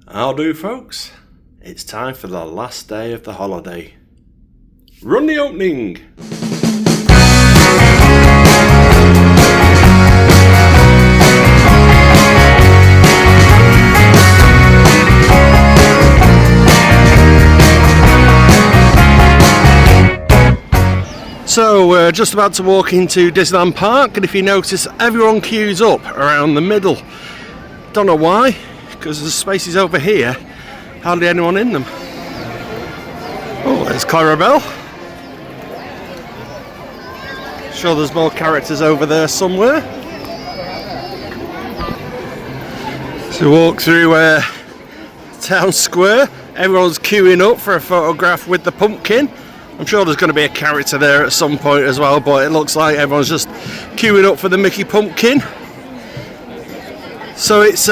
I'll do, folks. It's time for the last day of the holiday. Run the opening! So we're just about to walk into Disneyland Park, and if you notice, everyone queues up around the middle. Don't know why, because the spaces over here, hardly anyone in them. Oh, there's Clarabelle. Sure there's more characters over there somewhere. So walk through Town Square. Everyone's queuing up for a photograph with the pumpkin. I'm sure there's going to be a character there at some point as well, but it looks like everyone's just queuing up for the Mickey Pumpkin. So it's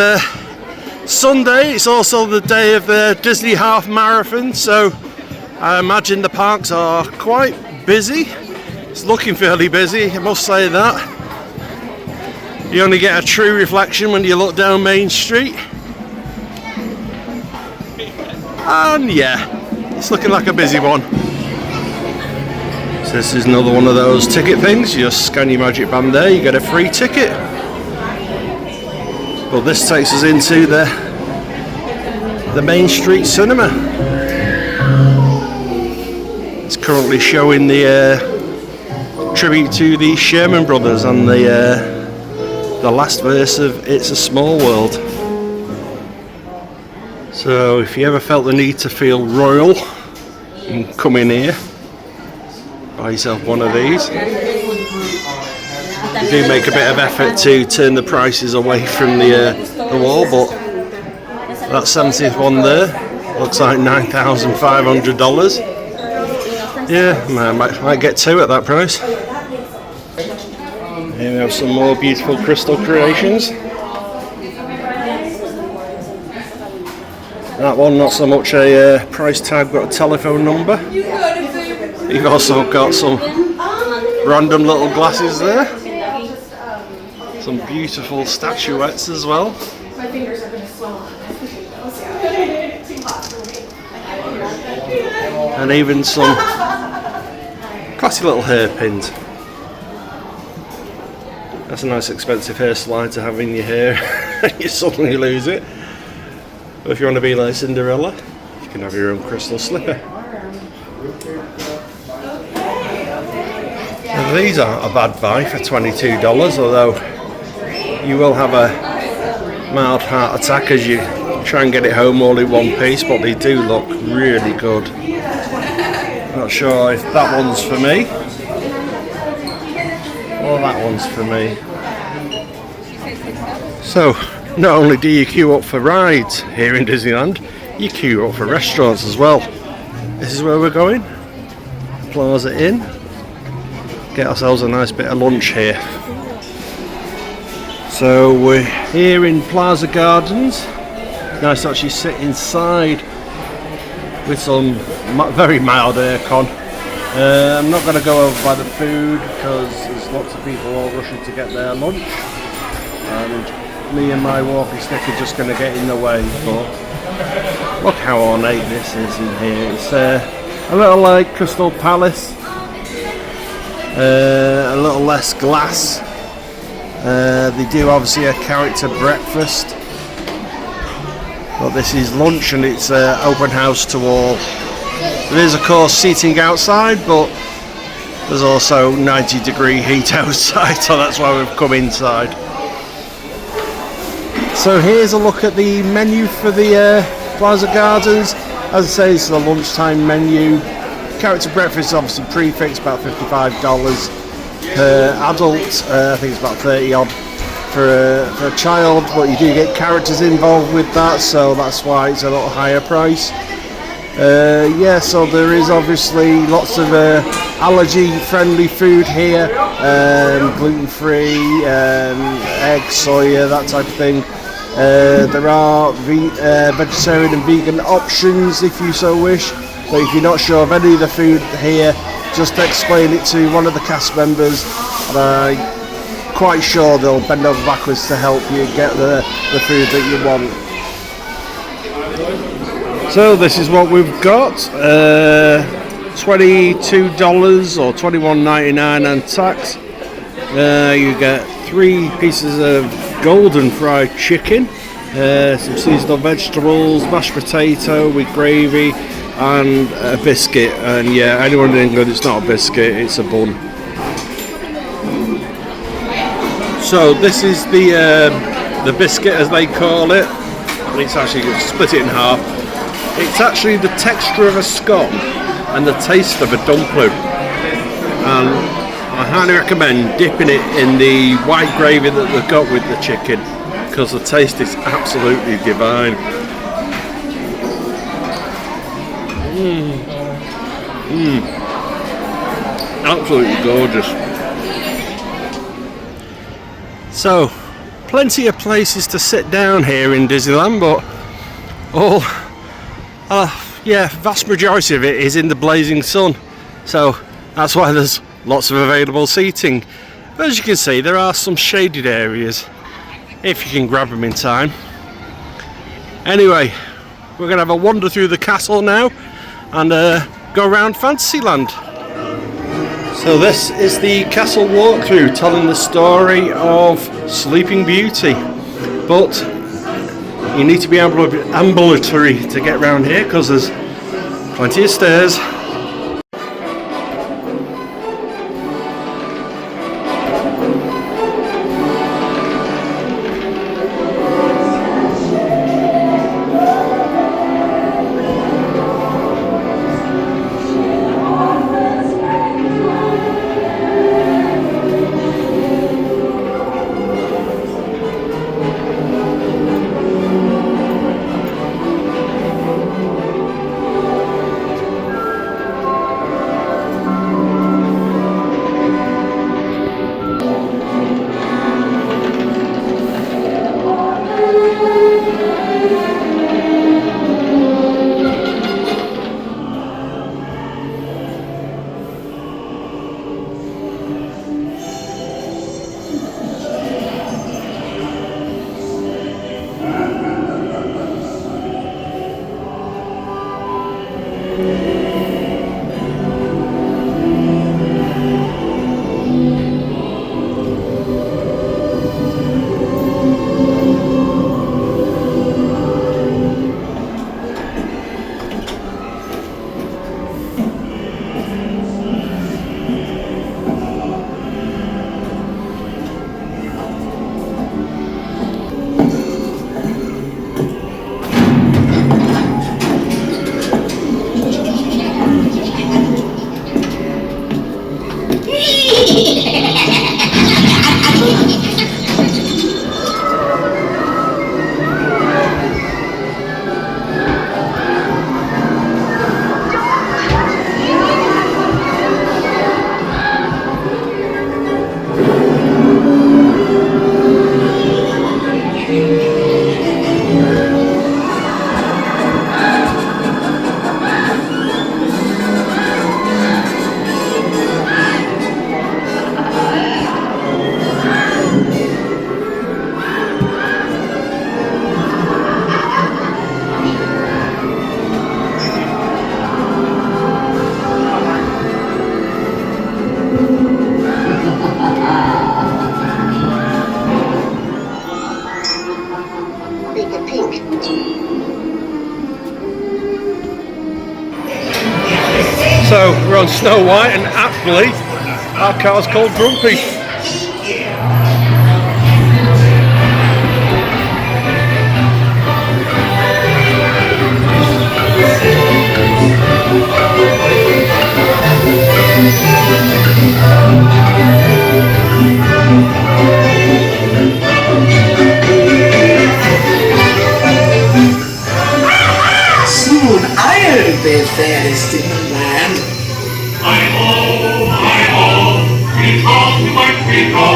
Sunday, it's also the day of the Disney Half Marathon, so I imagine the parks are quite busy. It's looking fairly busy, I must say that. You only get a true reflection when you look down Main Street. And yeah, it's looking like a busy one. This is another one of those ticket things. You just scan your magic band there, you get a free ticket. But this takes us into the Main Street Cinema. It's currently showing the tribute to the Sherman Brothers and the last verse of It's a Small World. So if you ever felt the need to feel royal, and come in here. Buy yourself one of these. You do make a bit of effort to turn the prices away from the wall, but that 70th one there looks like $9,500. Yeah, might get two at that price. Here we have some more beautiful crystal creations. That one, not so much a price tag, but a telephone number. You've also got some random little glasses there. Some beautiful statuettes as well. And even some classy little hairpins. That's a nice expensive hair slide to have in your hair. You suddenly lose it. But if you want to be like Cinderella, you can have your own crystal slipper. Now, these aren't a bad buy for $22, although you will have a mild heart attack as you try and get it home all in one piece, but they do look really good. Not sure if that one's for me or that one's for me. So, not only do you queue up for rides here in Disneyland, you queue up for restaurants as well. This is where we're going, Plaza Inn. Get ourselves a nice bit of lunch here. So we're here in Plaza Gardens. Nice to actually sit inside with some very mild aircon. I'm not going to go over by the food because there's lots of people all rushing to get their lunch, and me and my walking stick are just going to get in the way. But look how ornate this is in here. It's a little like Crystal Palace. A little less glass. They do obviously a character breakfast, but this is lunch and it's open house to all. There is of course seating outside, but there's also 90-degree heat outside, so that's why we've come inside. So here's a look at the menu for the Plaza Gardens. As I say, it's the lunchtime menu. Character breakfast is obviously prefixed, about $55 per adult. I think it's about 30 odd for a child, but you do get characters involved with that, so that's why it's a little higher price. Yeah, so there is obviously lots of allergy-friendly food here, gluten-free, egg, soya, that type of thing. There are vegetarian and vegan options if you so wish. So if you're not sure of any of the food here, just explain it to one of the cast members, and I'm quite sure they'll bend over backwards to help you get the food that you want. So this is what we've got. $22 or $21.99 and tax. You get 3 pieces of golden fried chicken, some seasonal vegetables, mashed potato with gravy, and a biscuit. And yeah, anyone in England, it's not a biscuit, it's a bun. So this is the biscuit, as they call it. It's actually split it in half. It's actually the texture of a scone and the taste of a dumpling. And I highly recommend dipping it in the white gravy that they've got with the chicken, because the taste is absolutely divine. Absolutely gorgeous. So, plenty of places to sit down here in Disneyland, but vast majority of it is in the blazing sun. So that's why there's lots of available seating. But as you can see, there are some shaded areas if you can grab them in time. Anyway, we're going to have a wander through the castle now and go around Fantasyland. So this is the castle walkthrough, telling the story of Sleeping Beauty. But you need to be ambulatory to get around here, because there's plenty of stairs. So we're on Snow White, and aptly our car's called Grumpy. Soon I'll be fairest in the land. Hi-ho, we come like we go.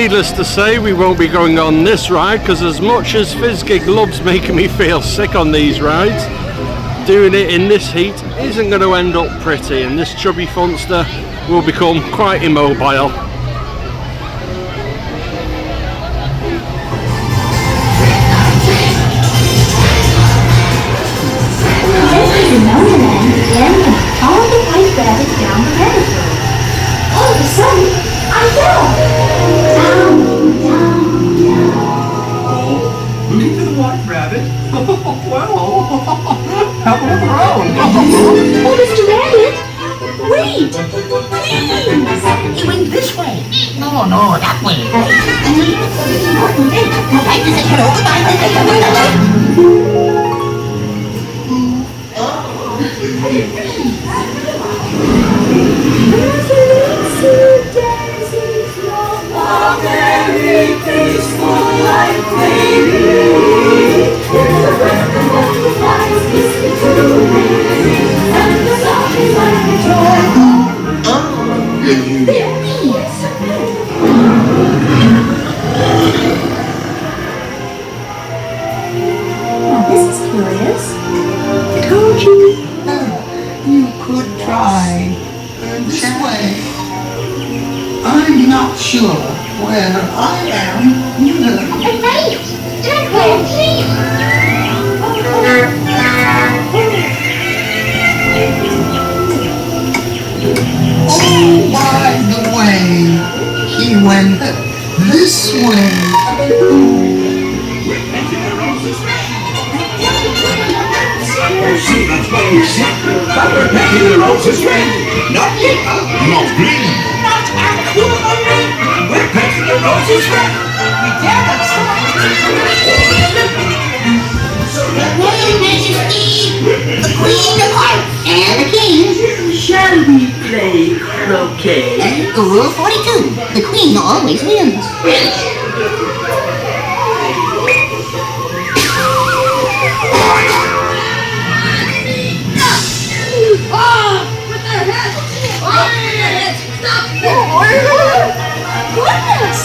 needless to say, we won't be going on this ride because as much as Fizzgig loves making me feel sick on these rides, doing it in this heat isn't going to end up pretty, and this chubby funster will become quite immobile. All of the white rabbits down the reservoir. All of a sudden, I fell. Down, down, down. Look at the white rabbit. Well, how about Oh, Mr. Rabbit, wait, please. It went this way. No, that way. Very peaceful life, baby. It's a breath of butterflies listening to me, and the song is like a joy. There is. Now this is curious. Told you. You could try this way. I'm not sure where I am either. Hey, that way, please. Oh, by the way, he went this way. See, that's what you said. But we're making the roses red. Not yellow, not green, not aquamarine. We're painting the roses red. We cannot stop. Royal Majesty, the Queen of Hearts, and the King. Shall we play croquet? Rule 42, the Queen always wins. Goodness!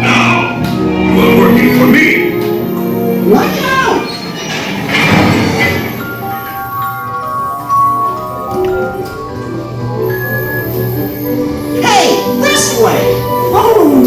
Now, you're working for me. Watch out! Hey, this way! Oh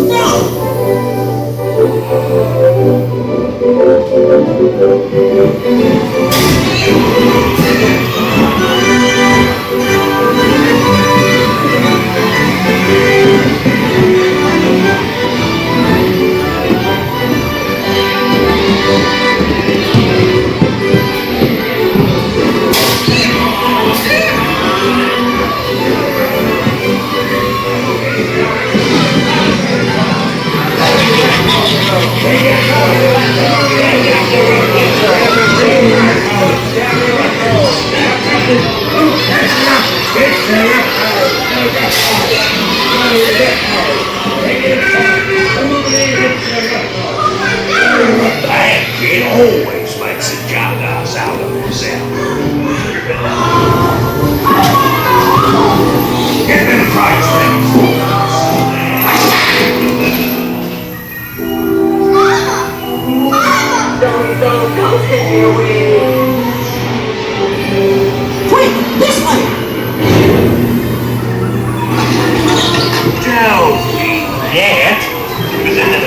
It always makes a jackass out of himself. Get them prize things. Don't take me away. Quick, this way. Don't be that.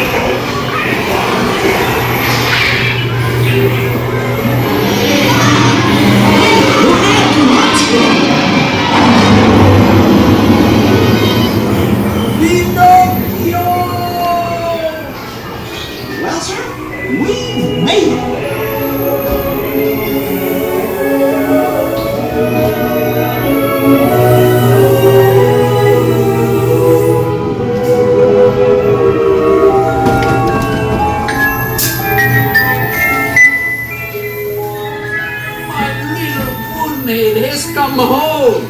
Well, sir, we made it. My little woodmaid has come home.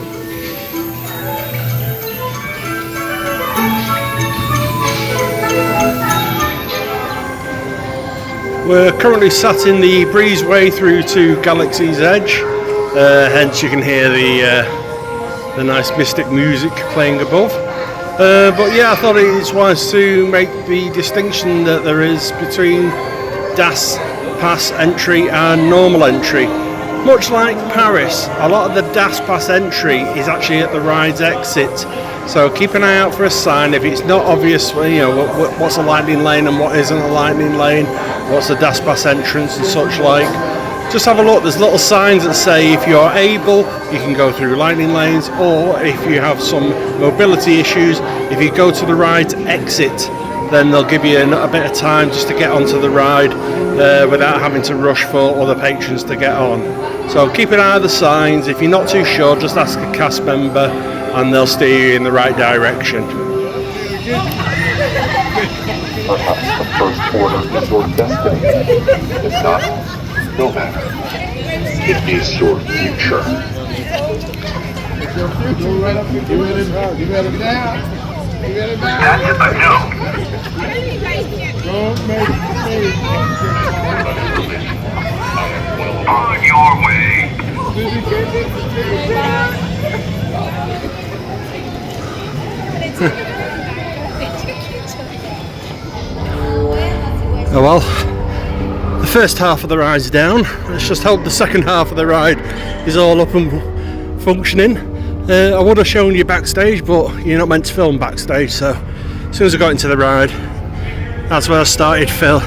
We're currently sat in the breezeway through to Galaxy's Edge, hence you can hear the nice mystic music playing above. But yeah, I thought it's wise to make the distinction that there is between DAS Pass entry and normal entry. Much like Paris, a lot of the DAS Pass entry is actually at the ride's exit. So keep an eye out for a sign. If it's not obvious, you know, what's a lightning lane and what isn't a lightning lane, what's the DAS Pass entrance and such like. Just have a look. There's little signs that say if you're able, you can go through lightning lanes, or if you have some mobility issues, if you go to the ride's exit, then they'll give you a bit of time just to get onto the ride without having to rush for other patrons to get on. So keep an eye on the signs. If you're not too sure, just ask a cast member and they'll steer you in the right direction. Perhaps the first order is your destiny. If not, no matter. It is your future. That's it, I know. On your way. Oh well, the first half of the ride's down. Let's just hope the second half of the ride is all up and functioning. I would have shown you backstage, but you're not meant to film backstage, so as soon as I got into the ride, that's where I started Phil.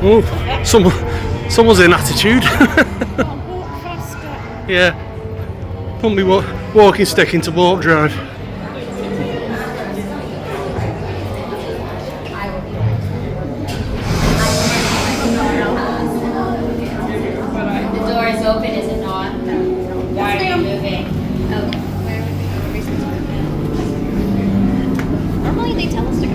Oh, someone's in attitude. Yeah, put me walking stick into warp drive. The door is open, is it not? Why are you moving? Oh. Normally they tell us to go.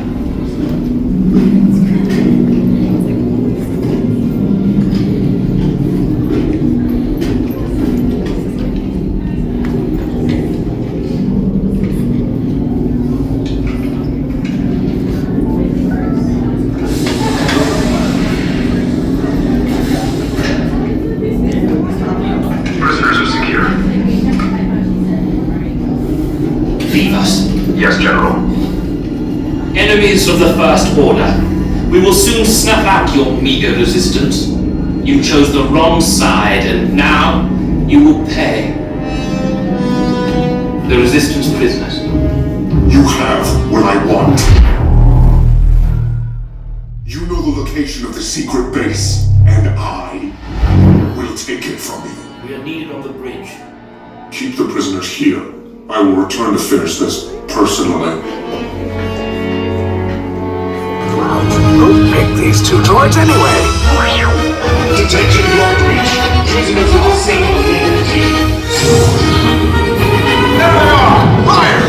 Yes, General. Enemies of the First Order, we will soon snuff out your meager resistance. You chose the wrong side, and now you will pay. The Resistance prisoners. You have what I want. You know the location of the secret base, and I will take it from you. We are needed on the bridge. Keep the prisoners here. I will return to finish this personally. Who picked these two droids anyway? Detection blocked reach. Prisoners of the same identity. There they are! Fire!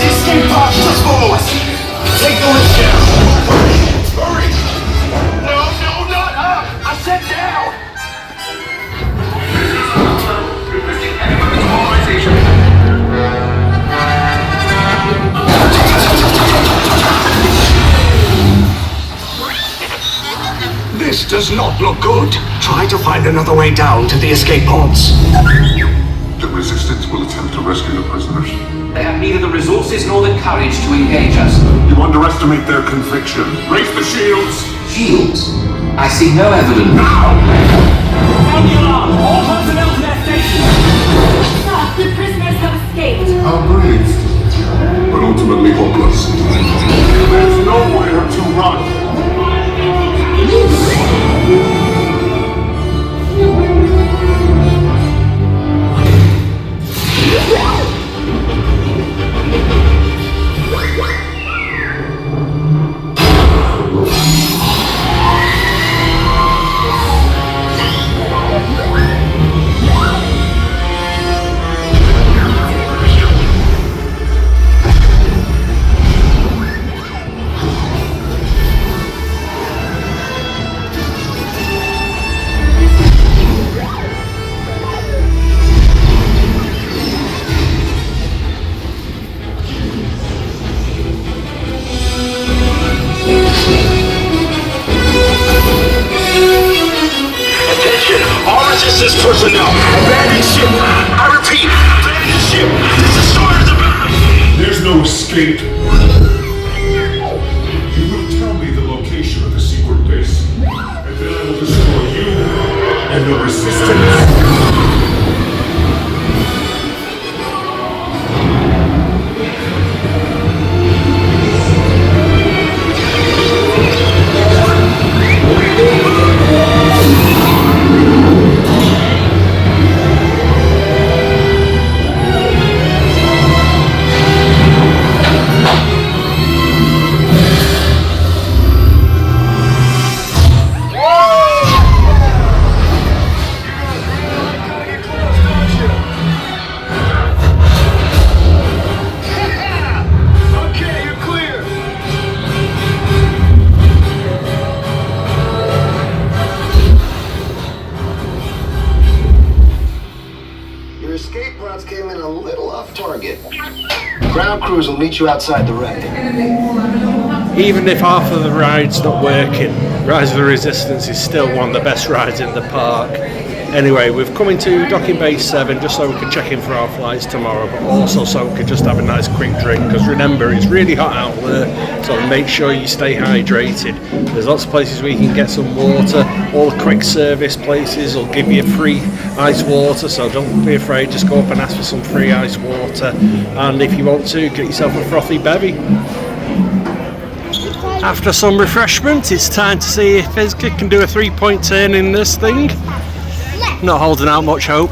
Escape pod just follow us! Take the lift down! Hurry! No, not up! I said down! Enemy weapons mobilization. This does not look good. Try to find another way down to the escape pods. The Resistance will attempt to rescue the prisoners. They have neither the resources nor the courage to engage us. You underestimate their conviction. Raise the shields! Shields? I see no evidence. Now! Sound the alarm! All personnel to their stations! Sir, the prisoners have escaped. How brave, but ultimately hopeless. There's nowhere to run. Resistance personnel, abandon ship. I repeat, abandon ship. This destroyer is abound. There's no escape. You will tell me the location of the secret base, and then I will destroy you and the Resistance. Ground crews will meet you outside the wreck. Even if half of the ride's not working, Rise of the Resistance is still one of the best rides in the park. Anyway, we've come into docking bay 7 just so we can check in for our flights tomorrow, but also so we can just have a nice quick drink, because remember, it's really hot out there, so make sure you stay hydrated. There's lots of places where you can get some water. All the quick service places will give you free ice water, so don't be afraid, just go up and ask for some free ice water, and if you want to, get yourself a frothy bevy. After some refreshment, it's time to see if Fizkid can do a 3-point turn in this thing. Not holding out much hope.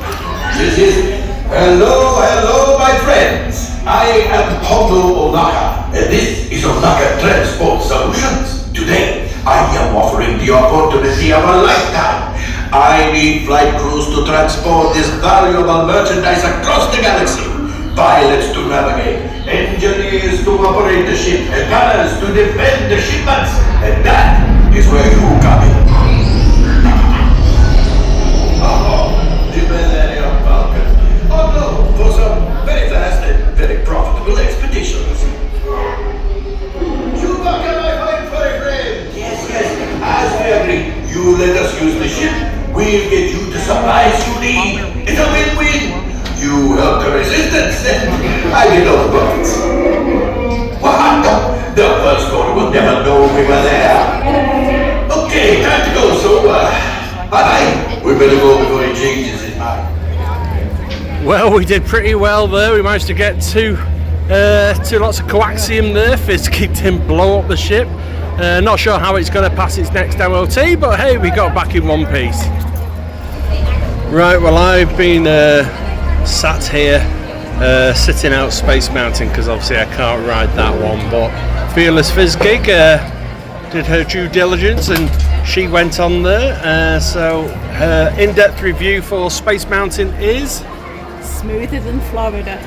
Hello, my friends. I am Hondo Onaka, and this is Onaka Transport Solutions. Today, I am offering the opportunity of a lifetime. I need flight crews to transport this valuable merchandise across the galaxy. Pilots to navigate, engineers to operate the ship, and gunners to defend the shipments. And that is where you come in. The Millennium Falcon. Oh no, for some very fast and very profitable expeditions. Chewbacca, my fine furry friend. Yes, as we agreed, you let us use the ship, we'll get you the supplies you need. It's a win-win. You help the Resistance, and I get all the buckets. Wow, the first one will never know we were there. Okay, time to go, so bye-bye. We better go before he changes his mind. Well, we did pretty well there. We managed to get two lots of coaxium there. Fizkid didn't blow up the ship. Not sure how it's going to pass its next MOT, but hey, we got back in one piece. Right, well, I've been sat here sitting out Space Mountain because obviously I can't ride that one, but Fearless Fizkid did her due diligence and she went on there. So her in-depth review for Space Mountain is smoother than Florida.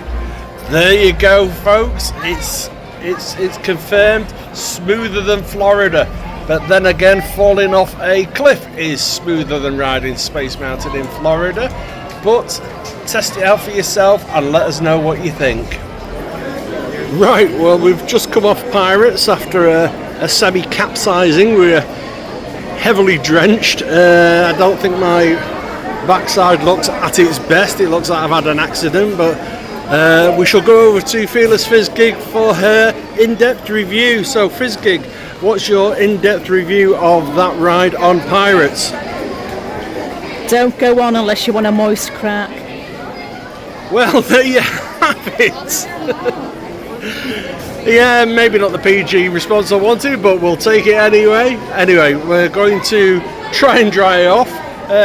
There you go, folks. It's confirmed, smoother than Florida. But then again, falling off a cliff is smoother than riding Space Mountain in Florida. But test it out for yourself and let us know what you think. Right, well, we've just come off Pirates after a semi-capsizing. We're heavily drenched. I don't think my backside looks at its best. It looks like I've had an accident, but we shall go over to Fearless Fizzgig for her in-depth review. So Fizzgig, what's your in-depth review of that ride on Pirates? Don't go on unless you want a moist crack. Well, there you have it. Yeah, maybe not the PG response I wanted, but we'll take it anyway. Anyway, we're going to try and dry it off,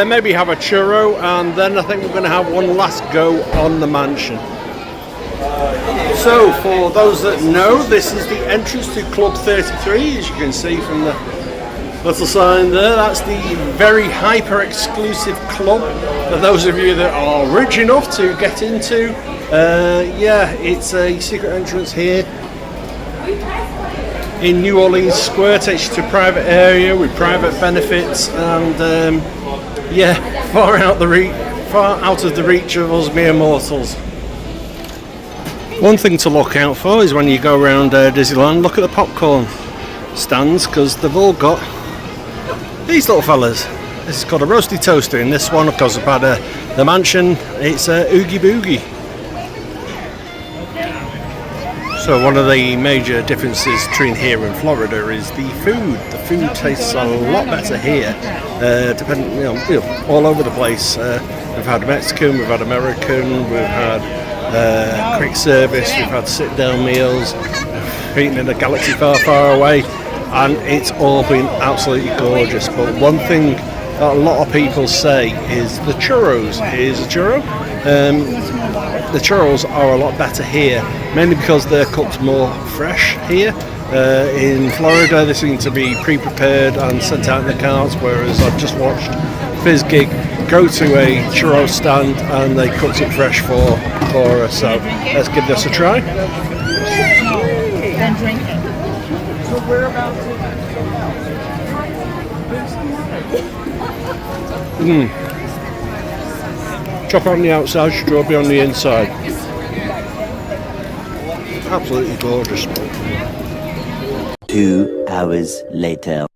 maybe have a churro, and then I think we're going to have one last go on the mansion. So, for those that know, this is the entrance to Club 33, as you can see from the little sign there. That's the very hyper exclusive club for those of you that are rich enough to get into. Yeah, it's a secret entrance here in New Orleans Square. Takes you to a private area with private benefits, and yeah, far out of the reach of us mere mortals. One thing to look out for is when you go around Disneyland, look at the popcorn stands, because they've all got these little fellas. This is called a roasty toaster, and this one, of course, about the mansion, it's Oogie Boogie. So one of the major differences between here and Florida is the food. The food tastes a lot better here, depending, you know, all over the place. We've had Mexican, we've had American, we've had quick service, we've had sit-down meals, we've eaten in a galaxy far, far away, and it's all been absolutely gorgeous. But one thing that a lot of people say is the churros. Here's a churro. The churros are a lot better here, mainly because they're cooked more fresh here. In Florida, they seem to be pre-prepared and sent out in the carts, whereas I've just watched Fizzgig go to a churro stand and they cooked it fresh for us. So let's give this a try. Then drink it. So we're about to Chocolate on the outside, strawberry on the inside. Absolutely gorgeous. 2 hours later.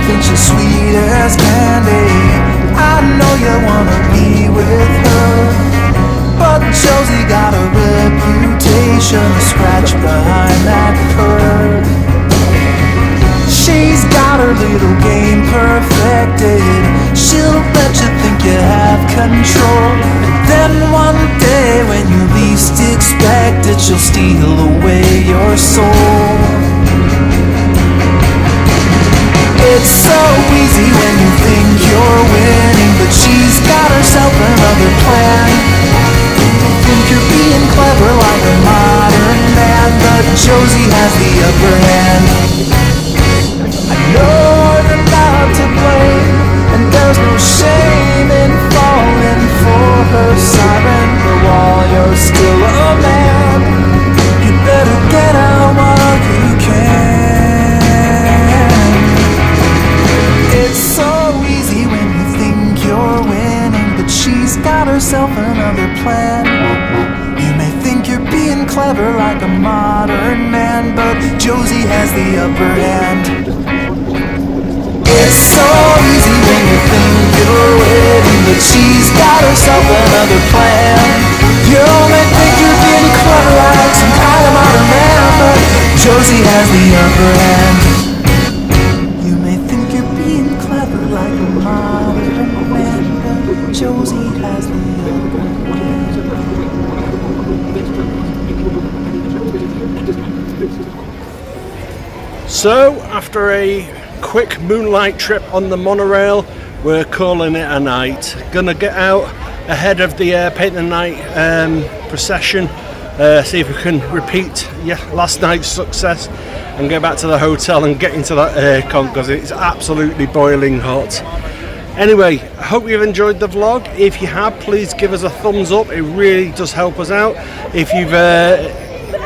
Think she's sweet as candy. I know you wanna be with her, but Josie got a reputation to scratch behind that purr. She's got her little game perfected. She'll let you think you have control, and then one day when you least expect it, she'll steal away your soul. It's so easy when you think you're winning, but she's got herself another plan. You think you're being clever like a modern man, but Josie has the upper hand. I know you're not to blame, and there's no shame in falling for her siren, but while you're still a man, you better get out while you can. It's so easy when you think you're winning, but she's got herself another plan. You may think you're being clever like a modern man, but Josie has the upper hand. It's so easy when you think you're winning, but she's got herself another plan. You may think you're being clever like some kind of modern man, but Josie has the upper hand. You may think you're being clever like a modern man, but Josie has the upper hand. So, after a quick moonlight trip on the monorail, we're calling it a night. Gonna get out ahead of the Paint the Night procession, see if we can repeat last night's success and go back to the hotel and get into that aircon, because it's absolutely boiling hot. Anyway, I hope you've enjoyed the vlog. If you have, please give us a thumbs up. It really does help us out. If you've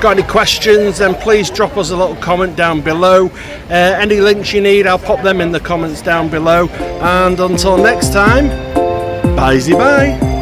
got any questions, then please drop us a little comment down below. Any links you need, I'll pop them in the comments down below. And until next time, bye-bye.